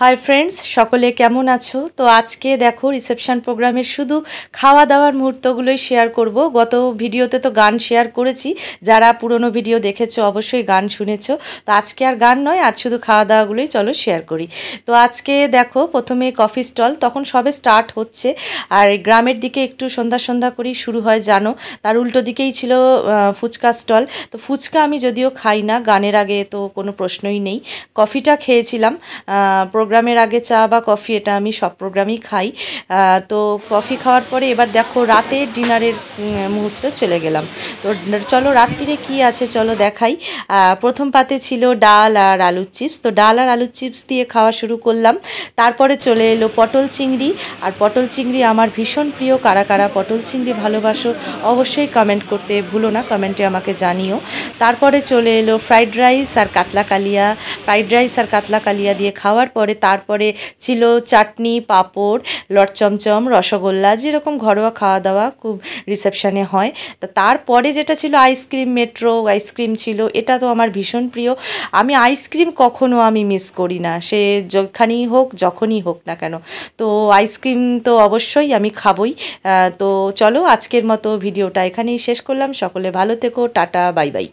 Hi friends सकले केमन आछो। तो आज के देखो रिसेपशन प्रोग्रामेर शुधु खावा दावार मुहूर्तगुलोई शेयर करब। गत भिडियोते तो गान शेयर करेছি, যারা पुरोनो भिडियो देखेছো अवश्यई गान शुनेছো। तो आज के आर गान नय, आज शुधु खावा दावागुलोई चलो शेयर करी। तो आज के देखो प्रथमे कफि स्टल तखन सबे स्टार्ट होच्छे और ग्रामेर दिके एकटु सन्ध्या सन्ध्या करेई शुरू हय जानो। तार उल्टो दिकेई छिलो फुचका स्टल। तो फुचका आमी यदिओ खाई ना, गानेर आगे तो कोनो प्रश्नई नेई। कफिटा खेयेछिलाम प्रोग्रामेर आगे चा बा कफि एटा आमी सब प्रोग्रामेई खाई। तो कफि खाওয়ার পরে এবার দেখো রাতের ডিনারের মুহূর্তে চলে গেলাম। তো চলো রাত্রিরে কি আছে চলো দেখাই। প্রথম পাতে ছিল ডাল আর আলুর চিপস। তো ডাল আর আলুর চিপস দিয়ে খাওয়া শুরু করলাম। তারপরে চলে এলো পটল চিংড়ি। আর পটল চিংড়ি আমার ভীষণ প্রিয়। কারা কারা পটল চিংড়ি ভালোবাসো অবশ্যই কমেন্ট করতে ভুলো না, কমেন্টে আমাকে জানিও। তারপরে চলে এলো ফ্রাইড রাইস আর কাতলা কালিয়া। ফ্রাইড রাইস আর কাতলা কালিয়া দিয়ে খাওয়ার পরে তারপরে ছিল চাটনি, পাঁপড়, লটচমচম, রসগোল্লা, যেরকম ঘরোয়া খাওয়া দাওয়া খুব রিসেপশনে হয়। তো তারপরে যেটা ছিল আইসক্রিম, মেট্রো আইসক্রিম ছিল। এটা তো আমার ভীষণ প্রিয়। আমি আইসক্রিম কখনো আমি মিস করি না, সে যেখানেই হোক যখনই হোক না কেন। তো আইসক্রিম তো অবশ্যই আমি খাবই। তো চলো আজকের মতো ভিডিওটা এখানেই শেষ করলাম। সকলে ভালো থেকো, টাটা, বাই বাই।